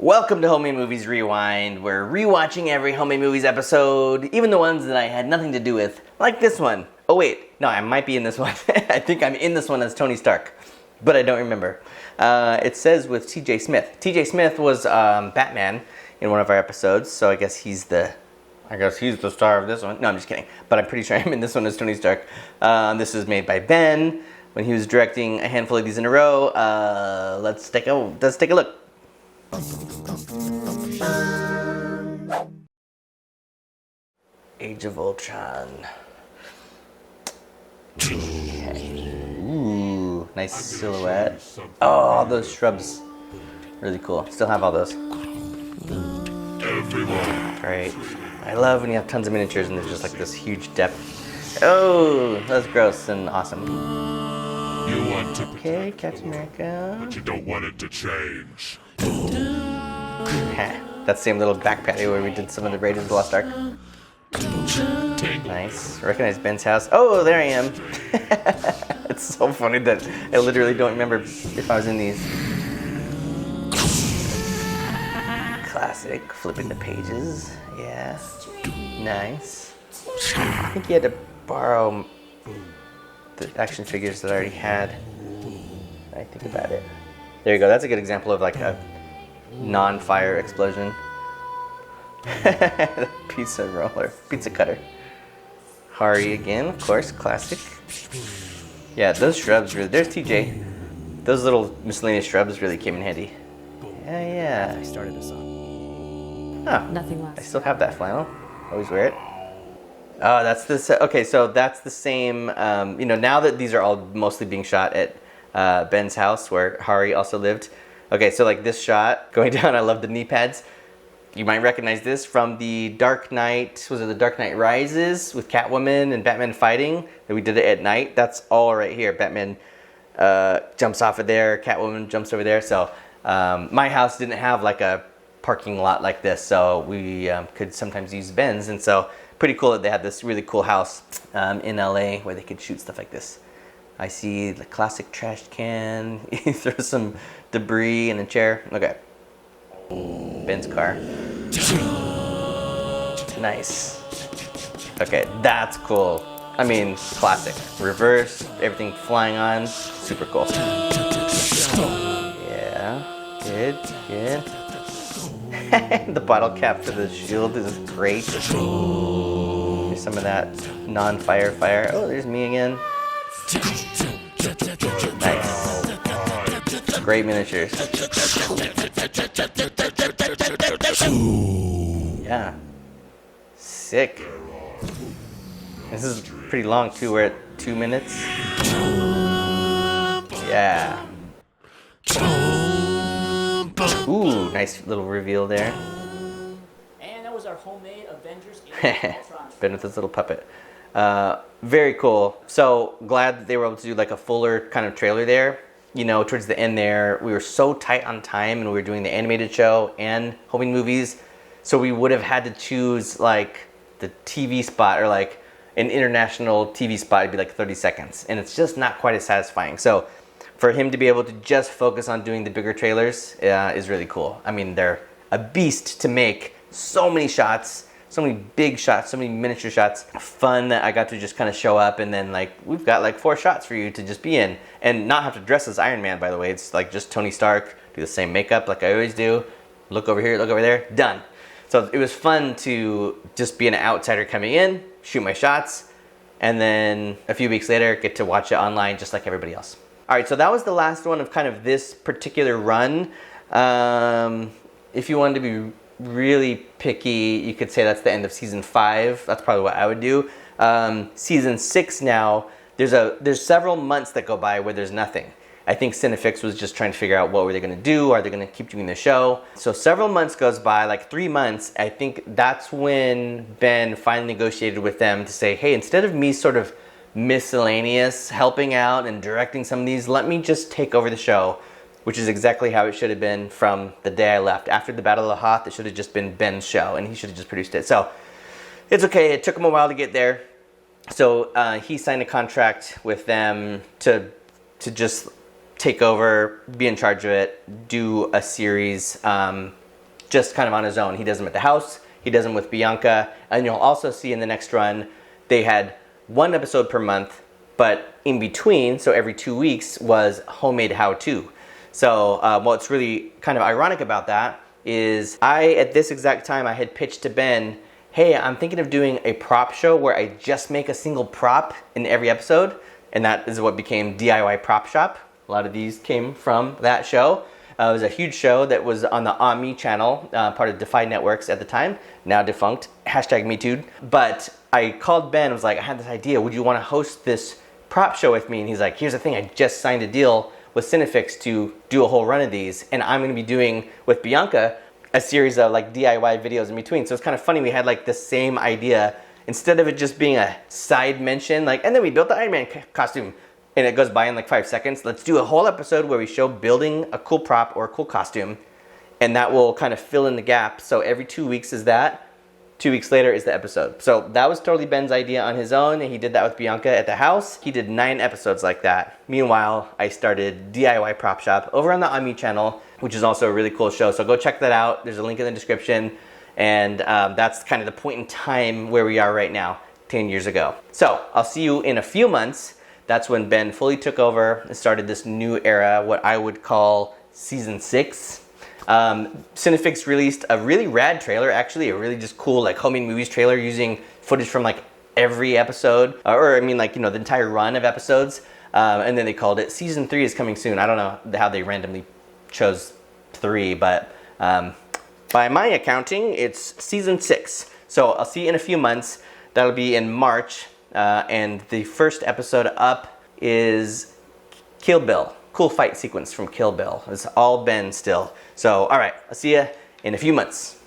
Welcome to Homemade Movies Rewind. We're rewatching every Homemade Movies episode, even the ones that I had nothing to do with, like this one. Oh wait, no, I might be in this one. I think I'm in this one as Tony Stark, but I don't remember. It says with T.J. Smith. T.J. Smith was Batman in one of our episodes, so I guess he's the star of this one. No, I'm just kidding. But I'm pretty sure I'm in this one as Tony Stark. This was made by Ben when he was directing a handful of these in a row. Let's take a look. Age of Ultron. Ooh, nice silhouette. Oh, those shrubs. Really cool. Still have all those. Great. I love when you have tons of miniatures and there's just like this huge depth. Oh, that's gross and awesome. You want to Okay, Captain America. but you don't want it to change. That same little back patio where we did some of the Raiders of the Lost Ark. Nice. Recognize Ben's house. Oh, there I am. It's so funny that I literally don't remember if I was in these. Classic. Flipping the pages. Yeah. Nice. I think you had to borrow the action figures that I already had. I think about it. There you go. That's a good example of like a non-fire explosion. Pizza roller. Pizza cutter. Hari again, of course. Classic. Yeah, those shrubs really... There's TJ. Those little miscellaneous shrubs really came in handy. Yeah. I started us on. Oh, Nothing less. I still have that flannel. Always wear it. Oh, that's the... Okay, so that's the same... now that these are all mostly being shot at Ben's house where Hari also lived. Okay, so like this shot going down, I love the knee pads. You might recognize this from the Dark Knight, was it the Dark Knight Rises with Catwoman and Batman fighting? That we did it at night. That's all right here. Batman jumps off of there, Catwoman jumps over there. So my house didn't have like a parking lot like this, so we could sometimes use Ben's. And so pretty cool that they had this really cool house in LA where they could shoot stuff like this. I see the classic trash can. You throw some debris in a chair. Okay. Ben's car. Nice. Okay, that's cool. I mean, classic. Reverse, everything flying on. Super cool. Yeah. Good. The bottle cap for the shield is great. Here's some of that non-fire fire. Oh, there's me again. Nice. Great miniatures. Yeah. Sick. This is pretty long too. We're at 2 minutes. Yeah. Ooh, nice little reveal there. And that was our homemade Avengers Age of Ultron. Ben with his little puppet. Very cool. So glad that they were able to do like a fuller kind of trailer there. You know, towards the end there, we were so tight on time and we were doing the animated show and Homemade Movies. So we would have had to choose like the TV spot or like an international TV spot. It'd be like 30 seconds. And it's just not quite as satisfying. So for him to be able to just focus on doing the bigger trailers is really cool. I mean, they're a beast to make. So many shots. So many big shots, so many miniature shots. Fun that I got to just kind of show up and then like, we've got like 4 shots for you to just be in and not have to dress as Iron Man, by the way. It's like just Tony Stark, do the same makeup like I always do. Look over here, look over there, done. So it was fun to just be an outsider coming in, shoot my shots, and then a few weeks later, get to watch it online just like everybody else. All right, so that was the last one of kind of this particular run. If you wanted to be really picky, you could say that's the end of season 5. That's probably what I would do. Season 6 now, there's several months that go by where there's nothing. I think Cinefix was just trying to figure out what were they going to do. Are they going to keep doing the show? So several months goes by, like 3 months. I think that's when Ben finally negotiated with them to say, hey, instead of me sort of miscellaneous helping out and directing some of these, let me just take over the show. Which is exactly how it should have been from the day I left. After the Battle of Hoth, it should have just been Ben's show, and he should have just produced it. So it's okay. It took him a while to get there. So he signed a contract with them to just take over, be in charge of it, do a series just kind of on his own. He does them at the house, he does them with Bianca, and you'll also see in the next run, they had 1 episode per month, but in between, so every 2 weeks, was homemade how-to. So what's really kind of ironic about that is at this exact time, I had pitched to Ben, hey, I'm thinking of doing a prop show where I just make a single prop in every episode, and that is what became DIY Prop Shop. A lot of these came from that show. It was a huge show that was on the On Me channel, part of Defy Networks at the time, now defunct, #MeToo. But I called Ben and was like, I had this idea, would you want to host this prop show with me? And he's like, here's the thing, I just signed a deal with Cinefix to do a whole run of these, and I'm going to be doing, with Bianca, a series of like DIY videos in between. So it's kind of funny, we had like the same idea, instead of it just being a side mention, like, and then we built the Iron Man costume, and it goes by in like 5 seconds. Let's do a whole episode where we show building a cool prop or a cool costume, and that will kind of fill in the gap. So every 2 weeks is that. 2 weeks later is the episode. So that was totally Ben's idea on his own, and he did that with Bianca at the house. He did 9 episodes like that. Meanwhile, I started DIY Prop Shop over on the On Me channel, which is also a really cool show. So go check that out. There's a link in the description. And that's kind of the point in time where we are right now, 10 years ago. So I'll see you in a few months. That's when Ben fully took over and started this new era, what I would call season 6. Cinefix released a really rad trailer, actually, a really just cool like homemade movies trailer using footage from like every episode, or I mean like, you know, the entire run of episodes. And then they called it season 3 is coming soon. I don't know how they randomly chose 3, but by my accounting, it's season 6. So I'll see you in a few months. That'll be in March. And the first episode up is Kill Bill. Cool fight sequence from Kill Bill. It's all Ben still. So, all right, I'll see you in a few months.